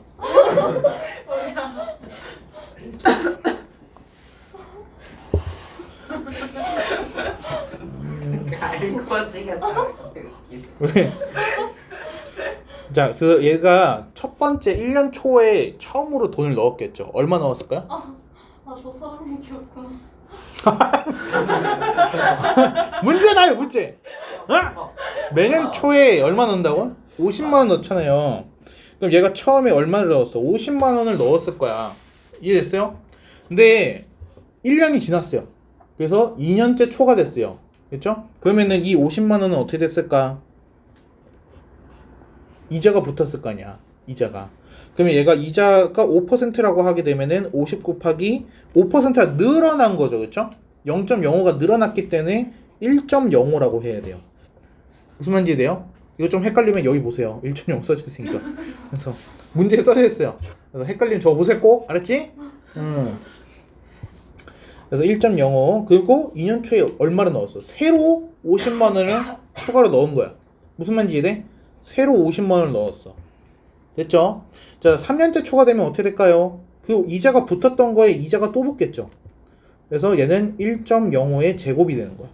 알고지겠다. 왜? 자, 그래서 얘가 첫 번째 1년 초에 처음으로 돈을 넣었겠죠. 얼마 넣었을까요? 아저 사람이 기억나. 문제 나요, 문제. 어? 매년 초에 얼마 넣는다고? 50만 원 넣잖아요. 그럼 얘가 처음에 얼마를 넣었어? 50만 원을 넣었을 거야. 이해됐어요? 근데 1년이 지났어요. 그래서 2년째 초가 됐어요. 그렇죠? 그러면은 이 50만 원은 어떻게 됐을까? 이자가 붙었을 거 아니야. 이자가. 그러면 얘가 이자가 5%라고 하게 되면은 50 곱하기 5%가 늘어난 거죠. 그렇죠? 0.05가 늘어났기 때문에 1.05라고 해야 돼요. 무슨 말인지 돼요? 이거 좀 헷갈리면 여기 보세요. 1.0 써져 있으니까. 그래서 문제에 써져 있어요. 그래서 헷갈리면 저거 보세요 꼭. 알았지? 그래서 1.05 그리고 2년 초에 얼마를 넣었어? 새로 50만 원을 추가로 넣은 거야. 무슨 말인지 이해돼? 새로 50만 원을 넣었어. 됐죠? 자, 3년째 초가 되면 어떻게 될까요? 그 이자가 붙었던 거에 이자가 또 붙겠죠. 그래서 얘는 1.05의 제곱이 되는 거야.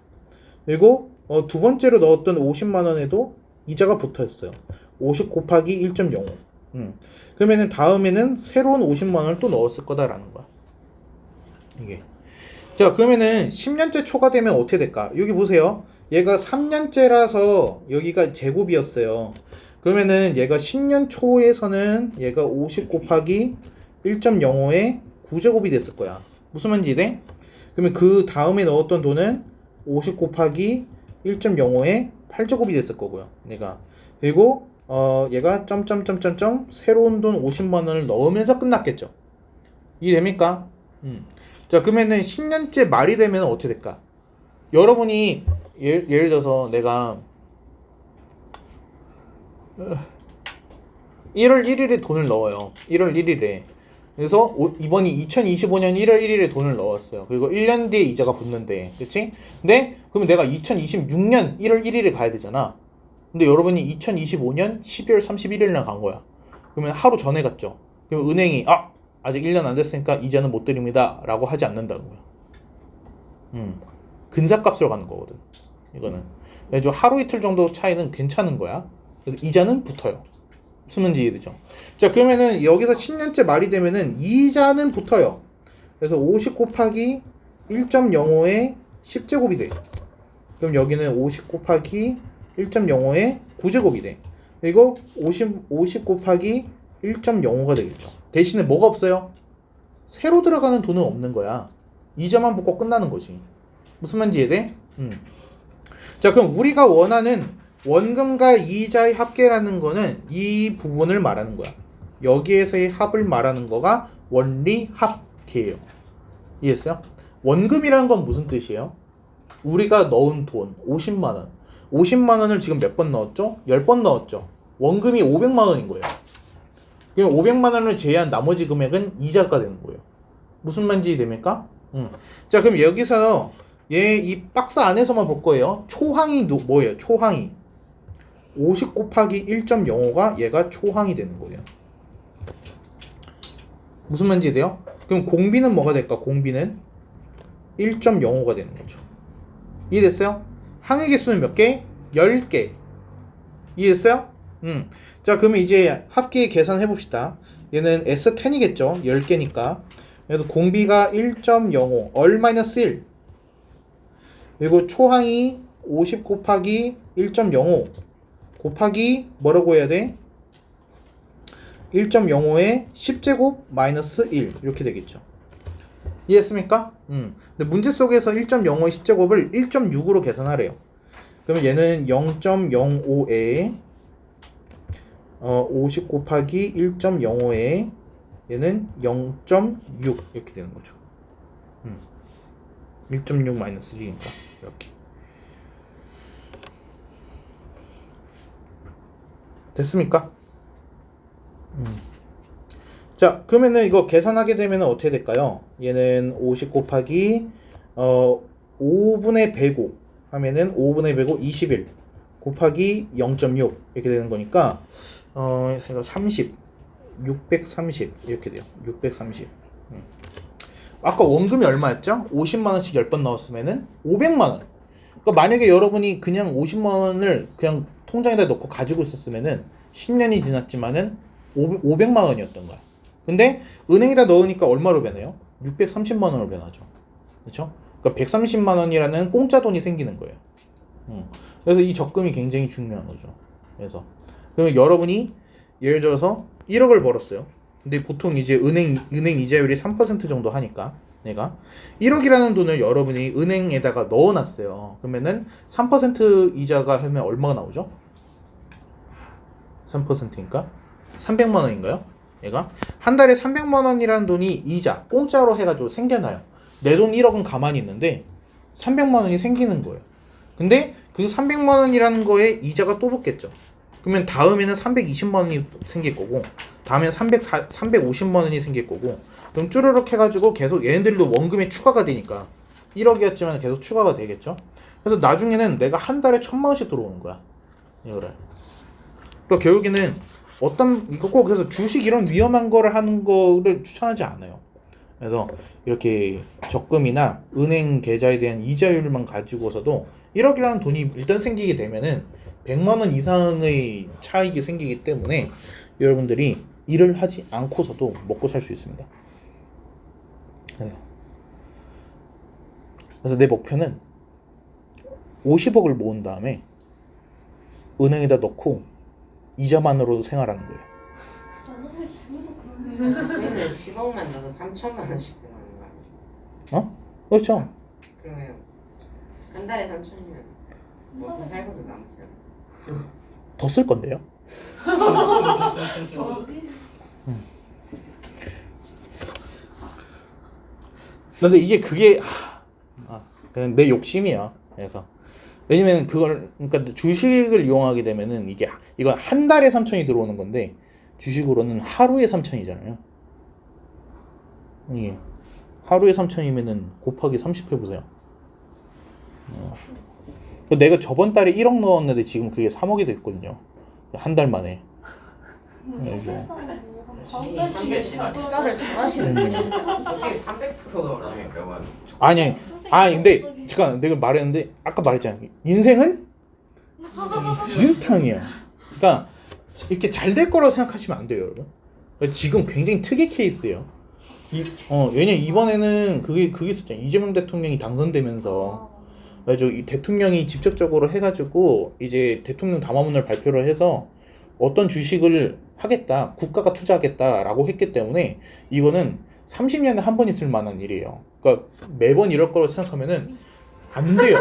그리고 두 번째로 넣었던 50만 원에도 이자가 붙어 있어요. 50 곱하기 1.05. 그러면은 다음에는 새로운 50만 원을 또 넣었을 거다라는 거야. 이게. 자, 그러면은 10년째 초가 되면 어떻게 될까? 여기 보세요. 얘가 3년째라서 여기가 제곱이었어요. 그러면은 얘가 10년 초에서는 얘가 50 곱하기 1.05의 9제곱이 됐을 거야. 무슨 말인지 돼? 그러면 그 다음에 넣었던 돈은 50 곱하기 1.05의 8제곱이 됐을 거고요. 얘가. 그리고 얘가 점점점점점 새로운 돈 50만 원을 넣으면서 끝났겠죠. 이해됩니까? 자, 그러면은 10년째 말이 되면 어떻게 될까? 여러분이 예를 들어서 내가 1월 1일에 돈을 넣어요. 1월 1일에. 그래서 이번이 2025년 1월 1일에 돈을 넣었어요. 그리고 1년 뒤에 이자가 붙는데, 그치? 근데 그러면 내가 2026년 1월 1일에 가야 되잖아. 근데 여러분이 2025년 12월 31일 날 간 거야. 그러면 하루 전에 갔죠. 그럼 은행이 아직 1년 안 됐으니까 이자는 못 드립니다 라고 하지 않는다는 거야. 근사값으로 가는 거거든. 이거는. 그래서 하루 이틀 정도 차이는 괜찮은 거야. 그래서 이자는 붙어요. 무슨 말인지 이해되죠? 자, 그러면은 여기서 10년째 말이 되면은 이자는 붙어요. 그래서 50 곱하기 1.05의 10제곱이 돼. 그럼 여기는 50 곱하기 1.05의 9제곱이 돼. 그리고 50 곱하기 1.05가 되겠죠. 대신에 뭐가 없어요? 새로 들어가는 돈은 없는 거야. 이자만 붙고 끝나는 거지. 무슨 말인지 이해돼? 자, 그럼 우리가 원하는 원금과 이자의 합계라는 거는 이 부분을 말하는 거야. 여기에서의 합을 말하는 거가 원리합계예요. 이해했어요? 원금이라는 건 무슨 뜻이에요? 우리가 넣은 돈 50만 원. 50만 원을 지금 몇 번 넣었죠? 10번 넣었죠. 원금이 500만 원인 거예요. 그럼 500만 원을 제외한 나머지 금액은 이자가 되는 거예요. 무슨 말인지 됩니까? 자, 그럼 여기서 얘 이 박스 안에서만 볼 거예요. 초항이 뭐예요? 초항이 50 곱하기 1.05가 얘가 초항이 되는 거예요. 무슨 말인지 돼요? 그럼 공비는 뭐가 될까? 공비는 1.05가 되는 거죠. 이해됐어요? 항의 개수는 몇 개? 10개. 이해됐어요? 자, 그러면 이제 합계 계산해 봅시다. 얘는 S10이겠죠? 10개니까. 그래서 공비가 1.05 얼-1 그리고 초항이 50 곱하기 1.05 곱하기 뭐라고 해야 돼? 1.05의 10제곱 마이너스 1 이렇게 되겠죠. 이해했습니까? 근데 문제 속에서 1.05의 10제곱을 1.6으로 계산하래요. 그러면 얘는 0.05에 50 곱하기 1.05에 얘는 0.6 이렇게 되는 거죠. 1.6 마이너스 1이니까 이렇게 됐습니까? 자, 그러면은 이거 계산하게 되면 어떻게 될까요? 얘는 50 곱하기 5분의 105 하면은 5분의 105 21 곱하기 0.6 이렇게 되는 거니까 30 630 이렇게 돼요. 630. 아까 원금이 얼마였죠? 50만 원씩 10번 넣었으면은 500만 원. 그러니까 만약에 여러분이 그냥 50만 원을 그냥 통장에다 넣고 가지고 있었으면은 10년이 지났지만은 500만 원이었던 거야. 근데 은행에다 넣으니까 얼마로 변해요? 630만 원으로 변하죠. 그렇죠? 그러니까 130만 원이라는 공짜 돈이 생기는 거예요. 그래서 이 적금이 굉장히 중요한 거죠. 그래서 그러면 여러분이 예를 들어서 1억을 벌었어요. 근데 보통 이제 은행 이자율이 3% 정도 하니까 내가 1억이라는 돈을 여러분이 은행에다가 넣어놨어요. 그러면은 3% 이자가 하면 얼마가 나오죠? 3%니까 300만 원인가요? 얘가 한 달에 300만 원이라는 돈이 이자 공짜로 해가지고 생겨나요. 내 돈 1억은 가만히 있는데 300만 원이 생기는 거예요. 근데 그 300만 원이라는 거에 이자가 또 붙겠죠. 그러면 다음에는 320만 원이 생길 거고 다음에는 350만 원이 생길 거고 그럼 쭈르륵 해가지고 계속 얘네들도 원금에 추가가 되니까 1억이었지만 계속 추가가 되겠죠. 그래서 나중에는 내가 한 달에 1000만 원씩 들어오는 거야. 이거를. 또 결국에는 이거 꼭 그래서 주식 이런 위험한 거를 하는 거를 추천하지 않아요. 그래서 이렇게 적금이나 은행 계좌에 대한 이자율만 가지고서도 1억이라는 돈이 일단 생기게 되면은 100만 원 이상의 차익이 생기기 때문에 여러분들이 일을 하지 않고서도 먹고 살 수 있습니다. 그래서 내 목표는 50억을 모은 다음에 은행에다 넣고 이자만으로도 생활하는 거예요. 근데 10억만 넣어도 3천만 원씩 들어가는 거 아니야? 그렇죠. 그러면 한 달에 3천이면 먹고 살고도 남지 않아? 더 쓸 건데요. 근데 이게 그게 그냥 내 욕심이야. 그래서 왜냐면 그러니까 주식을 이용하게 되면은 이건 한 달에 3천이 들어오는 건데 주식으로는 하루에 3천이잖아요. 이게 하루에 3천이면은 곱하기 30 해보세요. 내가 저번 달에 1억 넣었는데 지금 그게 3억이 됐거든요. 한 달 만에. 투자를 잘하시는 분이죠. 어떻게 300%가 나중에 그러면 아니 근데 잠깐 내가 말했는데 아까 말했잖아. 인생은 지름탕이야. 그러니까 이렇게 잘 될 거라고 생각하시면 안 돼요, 여러분. 지금 굉장히 특이 케이스예요. 왜냐면 이번에는 그게 있었잖아요. 이재명 대통령이 당선되면서 그래서 이 대통령이 직접적으로 해가지고 이제 대통령 담화문을 발표를 해서 어떤 주식을 하겠다, 국가가 투자하겠다라고 했기 때문에 이거는 30년에 한 번 있을 만한 일이에요. 그러니까 매번 이럴 거라고 생각하면은 안 돼요.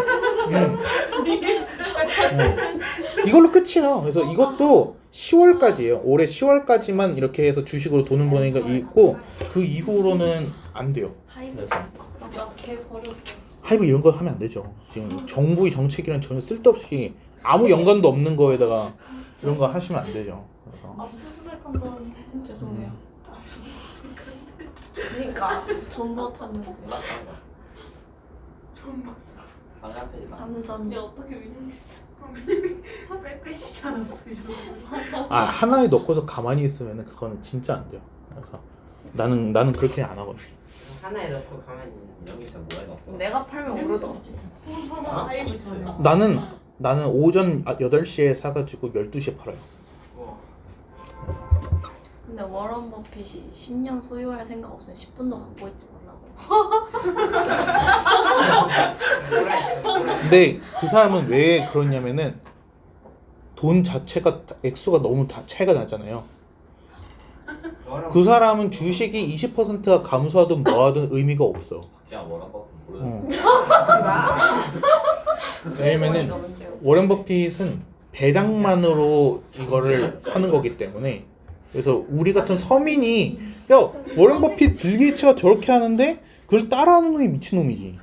이걸로 끝이야. 그래서 이것도 10월까지예요. 올해 10월까지만 이렇게 해서 주식으로 돈을 버는 게 있고 그 이후로는 안 돼요. 하이브 이런 거 하면 안 되죠. 지금 정부의 정책이랑 전혀 쓸데없이 아무 연관도 없는 거에다가 이런 거 하시면 안 되죠. 그래서. 압수수색한다는데 죄송해요. 그러니까 전부 탔는데 방해 앞에 나. 삼전. 야 어떻게 위험했어? 빼빼시지 않았어 하나에 넣고서 가만히 있으면은 그거는 진짜 안 돼요. 그래서 나는 그렇게 안 하거든. 하나에 넣고 가만히 있는 여기 있어 뭐해 놨어. 내가 팔면 오르더라. 하이브 전에 나는 오전 8시에 사가지고 12시에 팔아요. 거. 근데 워런 버핏이 10년 소유할 생각 없으면 10분도 갖고 있지 말라고. 근데 그 사람은 왜 그러냐면은 돈 자체가 액수가 너무 다 차이가 나잖아요. 그 사람은 주식이 20%가 감소하든 뭐하든 의미가 없어. 진짜 뭐라고 모르는. 왜냐면은 워런 버핏은 배당만으로 이거를 하는 거기 때문에 그래서 우리 같은 서민이 야 워렌 버핏 빌 게이츠가 저렇게 하는데 그걸 따라하는 놈이 미친놈이지.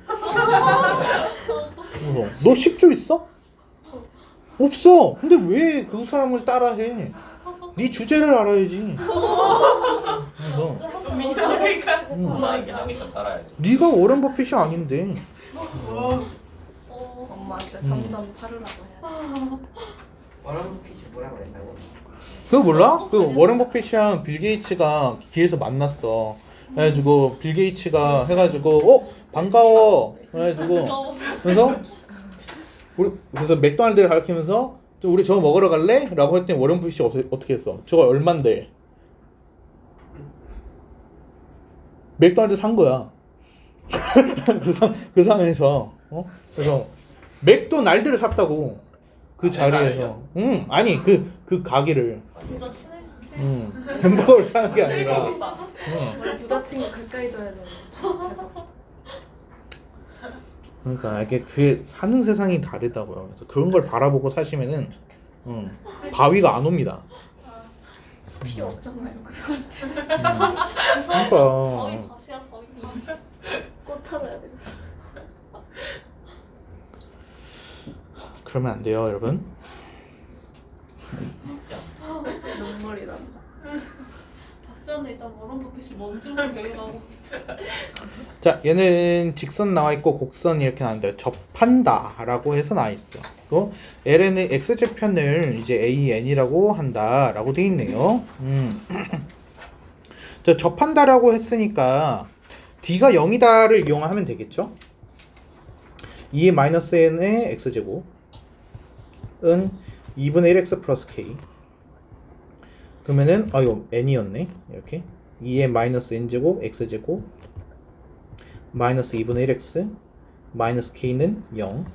그래서 너 10조 있어? 없어. 근데 왜 그 사람을 따라해? 네 주제를 알아야지. 그래서 엄마 인형이션 따라야지. 네가 워렌 버핏이 아닌데. 엄마한테 3전 팔으라고 해야 워런 버핏이 뭐라 그랬다고? 그거 몰라? 그 워렌 버핏이랑 빌 게이츠가 길에서 만났어. 그래가지고 빌 게이츠가 해가지고 반가워. 그래가지고 그래서 맥도날드를 가리키면서 우리 저거 먹으러 갈래? 라고 했더니 워렌 버핏이 어떻게 했어? 저거 얼만데? 맥도날드 산 거야. 그 상황에서 그래서 맥도날드를 샀다고 그 자리에서. 아니 그 가게를. 진짜 친해. 햄버거를 사는 게 아니라. 원래 부다친구 가까이 둬야 되는 죄송. 그러니까 이게 그게 사는 세상이 다르다고요. 그래서 그런 걸 바라보고 사시면은 바위가 안 옵니다. 필요 없잖아요 그 사람들. 그러니까 거의 다시야 거의. 꽃 찾아야 돼. 그러면 안 돼요, 여러분. 눈물이 난다. 박지원은 일단 워런 버핏이 뭔지부터 배우라고. 자, 얘는 직선 나와 있고 곡선 이렇게 나왔는데 접한다라고 해서 나와 있어. 또 LN의 x제편을 이제 AN이라고 한다라고 돼 있네요. 저 접한다라고 했으니까 D가 0이다를 이용하면 되겠죠? 2의 마이너스 n의 x제곱은 2분의 1x 플러스 k. 그러면은 이거 n이었네. 이렇게 2의 마이너스 n제곱 x제곱 마이너스 2분의 1x 마이너스 k는 0.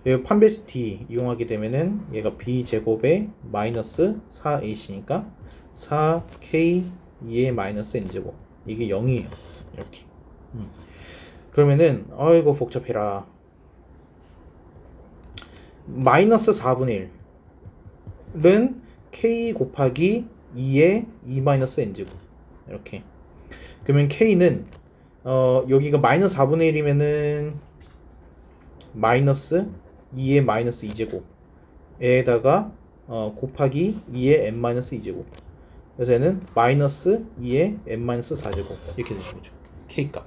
여기 판별식 d 이용하게 되면은 얘가 b제곱에 마이너스 4ac니까 4k 2의 마이너스 n제곱 이게 0이에요. 이렇게. 그러면은 아이고 복잡해라. 마이너스 4분의 1은 k 곱하기 2의 2 마이너스 n제곱 이렇게. 그러면 k는 여기가 마이너스 4분의 1이면은 마이너스 2의 마이너스 2제곱에다가 곱하기 2의 n 마이너스 2제곱. 그래서 얘는 마이너스 2의 n 마이너스 4제곱 이렇게 되는 거죠. k 값.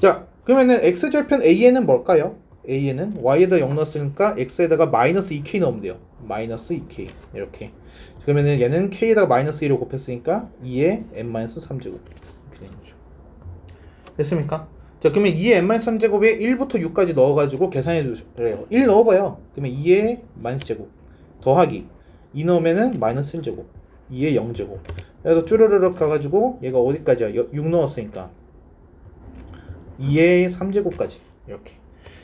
자, 그러면은 x절편 AN은 뭘까요? AN은 y에다 0 넣었으니까 x에다가 마이너스 2k 넣으면 돼요. 마이너스 2k 이렇게. 그러면은 얘는 k에다가 마이너스 2를 곱했으니까 2의 n-3제곱 이렇게 되는 거죠. 됐습니까? 자, 그러면 2의 n-3제곱에 1부터 6까지 넣어가지고 계산해 주세요. 1 넣어봐요. 그러면 2의 마이너스제곱 더하기 2 넣으면은 마이너스 1제곱 2의 0제곱. 그래서 쭈르르륵 가가지고 얘가 어디까지야? 6 넣었으니까 2의 3제곱까지 이렇게.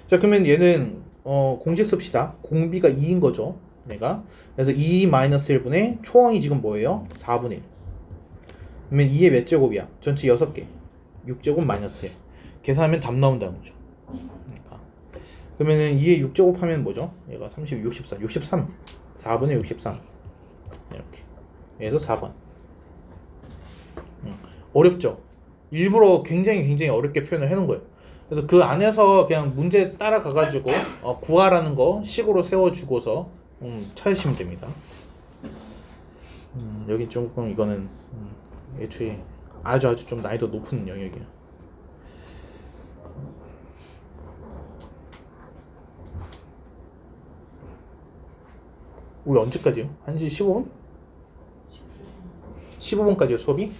자, 그러면 얘는 공식 씁시다. 공비가 2인 거죠. 얘가. 그래서 2-1분의 초항이 지금 뭐예요? 4분의 1. 그러면 2의 몇 제곱이야? 전체 6개. 6제곱 마이너스 1. 계산하면 답 나온다는 거죠. 그러니까. 그러면은 2의 6제곱 하면 뭐죠? 얘가 30, 64. 63. 4분의 63. 이렇게. 그래서 4번. 어렵죠? 일부러 굉장히 어렵게 표현을 해놓은 거예요. 그래서 그 안에서 그냥 문제 따라가가지고 구하라는 거 식으로 세워주고서 찾으시면 됩니다. 여기 조금 이거는 애초에 아주 좀 난이도 높은 영역이에요. 우리 언제까지요? 1시 15분? 15분까지요 수업이?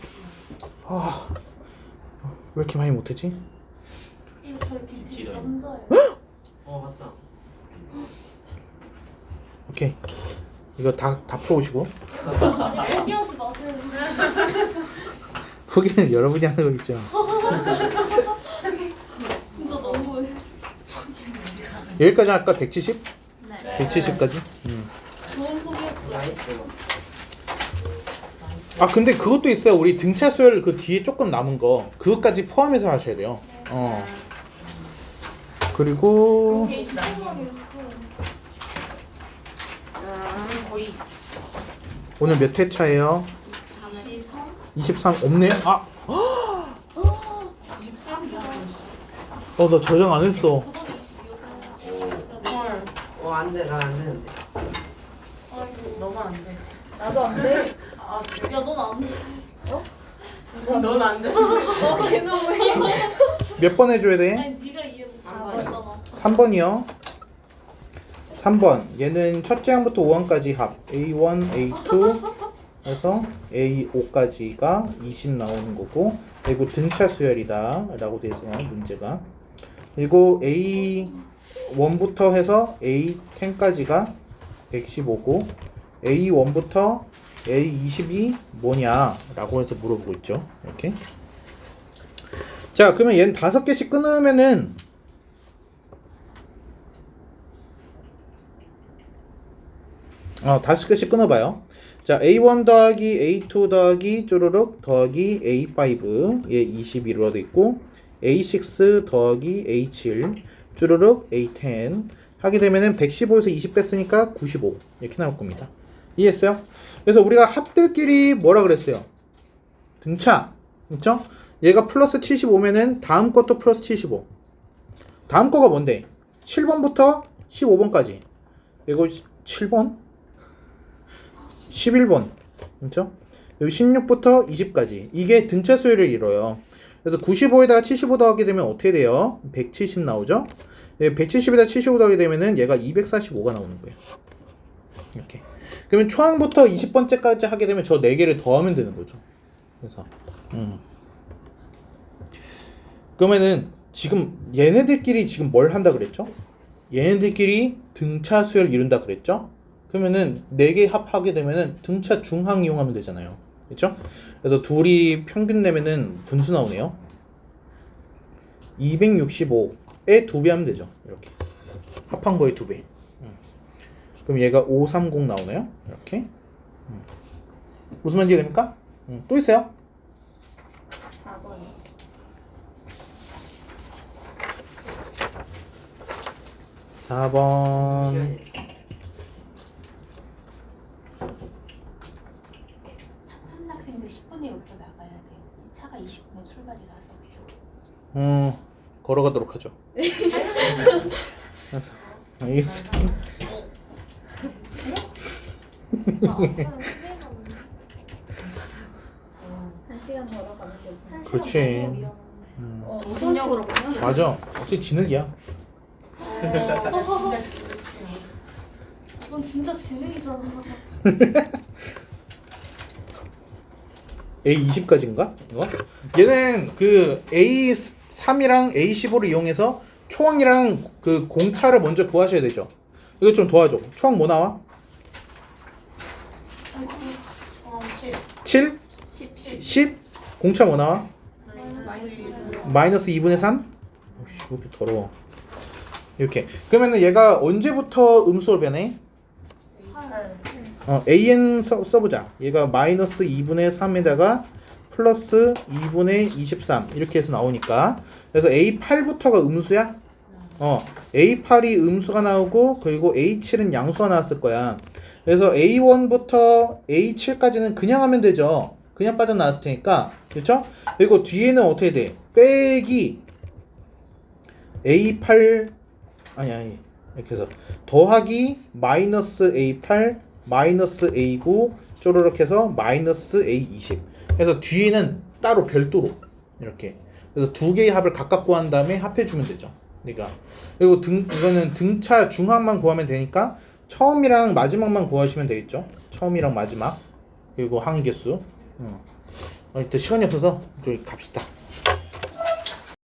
왜 이렇게 많이 못했지? 저희 BT 남자예요. 맞다. 오케이. 이거 다 풀어오시고. 아니 포기하지 마세요. 포기는 여러분이 하는 거 있죠. 진짜 너무해. 여기까지 할까? 170? 네. 170까지? 좋은 포기였어요. 나이스. 아, 근데 그것도 있어요. 우리 등차 수열 그 뒤에 조금 남은 거 그것까지 포함해서 하셔야 돼요. 그리고 거의 오늘 몇 회 차예요? 23. 23 없네요? 아! 23이야. 나 저장 안 했어. 헐. 안돼 난 안 되는데. 너만 안 돼. 나도 안 돼. 아, 그래? 야, 넌 안 돼. 넌 안 돼. 걔는 왜? 몇 번 해줘야 돼? 아니, 네가 이해도 번. 4번이잖아. 3번이요. 3번. 얘는 첫째 항부터 5항까지 합. A1, A2 해서 A5까지가 20 나오는 거고, 그리고 등차 수열이다 라고 돼 있어요, 문제가. 그리고 A1부터 해서 A10까지가 115고, A1부터 A20이 뭐냐 라고 해서 물어보고 있죠. 이렇게. 자, 그러면 얘는 5개씩 끊으면은 다섯 개씩 끊어봐요. 자, A1 더하기 A2 더하기 쪼르륵 더하기 A5 얘 21로 돼 있고, A6 더하기 A7 쪼르륵 A10 하게 되면은 115에서 20 뺐으니까 95 이렇게 나올 겁니다. 이해했어요? 그래서 우리가 합들끼리 뭐라 그랬어요? 등차, 그렇죠? 얘가 플러스 75면은 다음 것도 플러스 75. 다음 거가 뭔데? 7번부터 15번까지. 이거 7번? 11번. 그렇죠? 여기 16부터 20까지. 이게 등차 수열을 이뤄요. 그래서 95에다가 75 더하게 되면 어떻게 돼요? 170 나오죠? 170에다 75 더하게 되면은 얘가 245가 나오는 거예요. 이렇게. 그러면 초항부터 20번째까지 하게 되면 저 4개를 더하면 되는 거죠. 그래서 그러면은 지금 얘네들끼리 지금 뭘 한다 그랬죠? 얘네들끼리 등차 수열 이룬다 그랬죠? 그러면은 4개 합하게 되면은 등차 중항 이용하면 되잖아요. 그렇죠? 그래서 둘이 평균 내면은 분수 나오네요. 265에 2배 하면 되죠. 이렇게. 합한 거에 2배. 그럼 얘가 530 나오나요? 이렇게. 무슨 말인지 됩니까? 또 있어요? 4번이. 4번. 학생들 10분에 여기서 나가야 돼요. 이 차가 20분에 출발이라서. 걸어가도록 하죠. 알았어. 알겠어. 한 시간 걸어가면 되지. 그렇지. 우선적으로 맞아. 어차피 진흙이야. 진짜 지긋해요. 이건 진짜 지능이잖아. A20까지인가? 이거? 얘는 그 A3이랑 A15를 이용해서 초항이랑 그 공차를 먼저 구하셔야 되죠. 이거 좀 도와줘. 초항 뭐 나와? 7? 10? 공차 뭐 나와? 마이너스 2분의 3? 오씨, 왜 이렇게 더러워. 이렇게. 그러면은 얘가 언제부터 음수로 변해? AN 써보자. 얘가 마이너스 2분의 3에다가 플러스 2분의 23 이렇게 해서 나오니까, 그래서 A8부터가 음수야? A8이 음수가 나오고, 그리고 A7은 양수가 나왔을 거야. 그래서 A1부터 A7까지는 그냥 하면 되죠. 그냥 빠져나왔을 테니까. 그렇죠? 그리고 뒤에는 어떻게 돼? 빼기 A8 아니 이렇게 해서 더하기 마이너스 A8 마이너스 A9 쪼르륵 해서 마이너스 A20. 그래서 뒤에는 따로 별도로 이렇게. 그래서 두 개의 합을 각각 구한 다음에 합해주면 되죠. 그러니까 그리고 이거는 등차 중항만 구하면 되니까 처음이랑 마지막만 구하시면 되겠죠. 처음이랑 마지막. 그리고 항의 개수. 일단 시간이 없어서 저기 갑시다.